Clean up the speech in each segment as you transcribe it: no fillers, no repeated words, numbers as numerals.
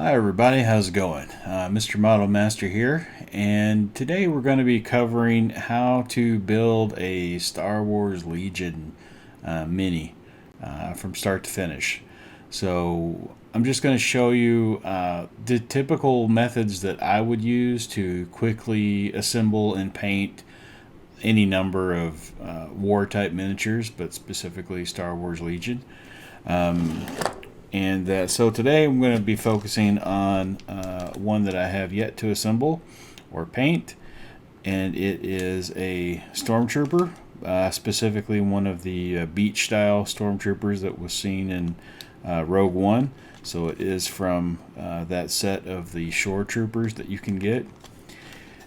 Hi everybody, how's it going? Mr. Model Master here, and today we're going to be covering how to build a Star Wars Legion mini from start to finish. So I'm just going to show you the typical methods that I would use to quickly assemble and paint any number of war type miniatures, but specifically Star Wars Legion. So today I'm going to be focusing on one that I have yet to assemble or paint, and it is a Stormtrooper, specifically one of the beach style Stormtroopers that was seen in Rogue One. So it is from that set of the Shore Troopers that you can get.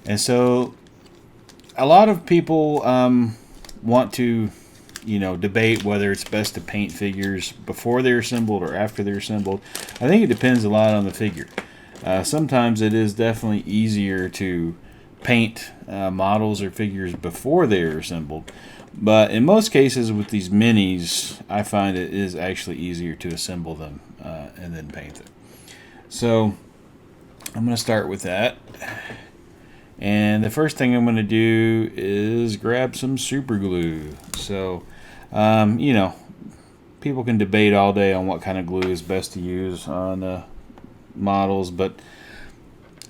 And so a lot of people want to debate whether it's best to paint figures before they're assembled or after they're assembled. I think it depends a lot on the figure. Sometimes it is definitely easier to paint models or figures before they're assembled, but in most cases with these minis, I find it is actually easier to assemble them and then paint them. So I'm going to start with that. And the first thing I'm going to do is grab some super glue. So, people can debate all day on what kind of glue is best to use on models, but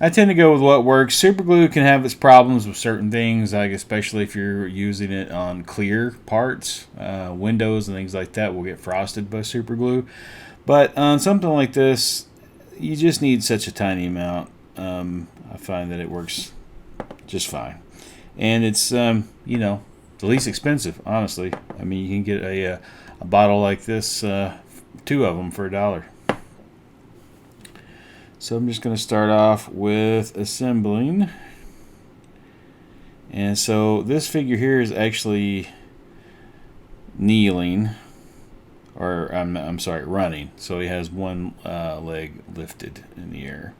I tend to go with what works. Super glue can have its problems with certain things, like especially if you're using it on clear parts, windows and things like that will get frosted by super glue. But on something like this, you just need such a tiny amount. I find that it works just fine, and it's the least expensive, honestly. I mean, you can get a bottle like this, 2 of them for $1. So I'm just going to start off with assembling, and so this figure here is actually kneeling, or I'm sorry, running. So he has one leg lifted in the air,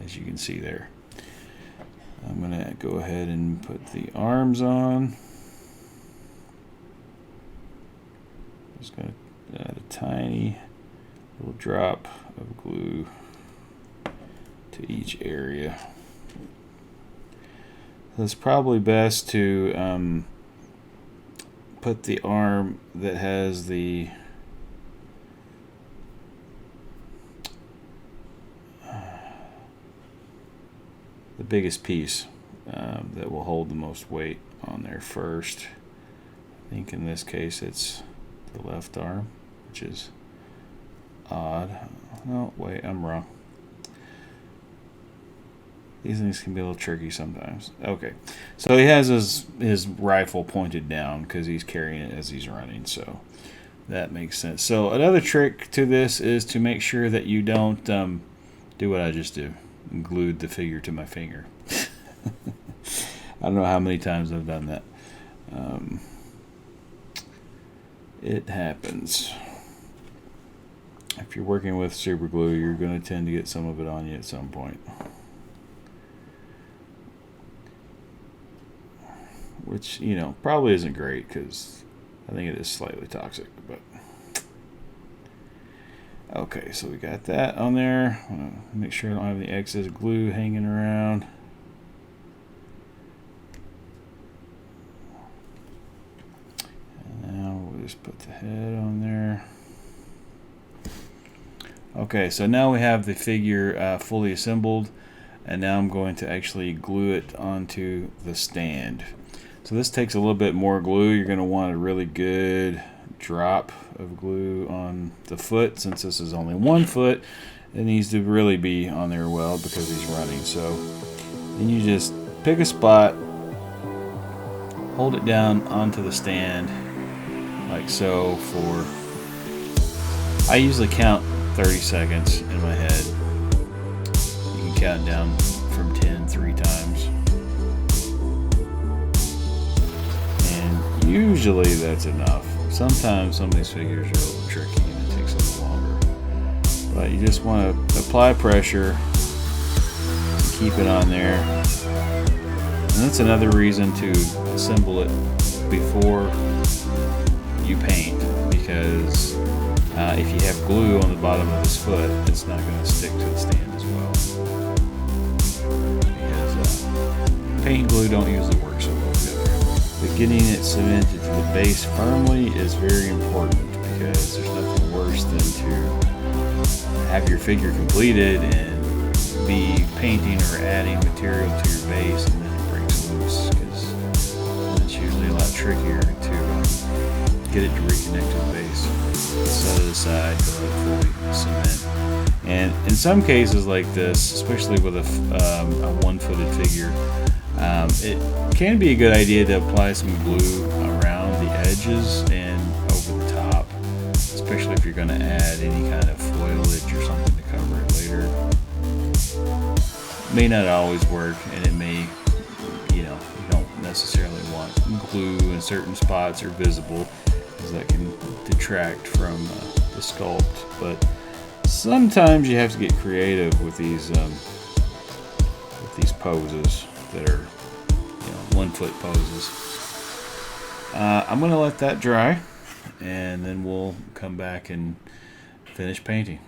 as you can see there. I'm going to go ahead and put the arms on. Just going to add a tiny little drop of glue to each area. So it's probably best to put the arm that has the biggest piece that will hold the most weight on there first. I think in this case it's the left arm, which is odd. No, wait, I'm wrong. These things can be a little tricky sometimes. Okay, so he has his rifle pointed down because he's carrying it as he's running, so that makes sense. So another trick to this is to make sure that you don't do what I just did. Glued the figure to my finger. I don't know how many times I've done that. It happens. If you're working with super glue, you're going to tend to get some of it on you at some point. Which, probably isn't great because I think it is slightly toxic, but okay, so we got that on there. Make sure I don't have any excess glue hanging around. And now we'll just put the head on there. Okay, so now we have the figure fully assembled, and now I'm going to actually glue it onto the stand. So this takes a little bit more glue. You're going to want a really good drop of glue on the foot. Since this is only 1 foot, it needs to really be on there well because he's running. So then you just pick a spot, hold it down onto the stand like so for, I usually count 30 seconds in my head. You can count down from 10 3 times. Usually that's enough. Sometimes some of these figures are a little tricky and it takes a little longer. But you just want to apply pressure, keep it on there. And that's another reason to assemble it before you paint, because If you have glue on the bottom of this foot, it's not going to stick to the stand as well. Because paint and glue don't usually work so well together. But getting it cemented to the base firmly is very important, because there's nothing worse than to have your figure completed and be painting or adding material to your base and then it breaks loose, because it's usually a lot trickier to get it to reconnect to the base. Set it aside to let it fully cement. And in some cases like this, especially with a one-footed figure, it can be a good idea to apply some glue around the edges and over the top, especially if you're going to add any kind of foliage or something to cover it later. It may not always work, and it may, you don't necessarily want glue in certain spots or visible, because that can detract from the sculpt. But sometimes you have to get creative with these poses that are 1 foot poses. I'm going to let that dry, and then we'll come back and finish painting.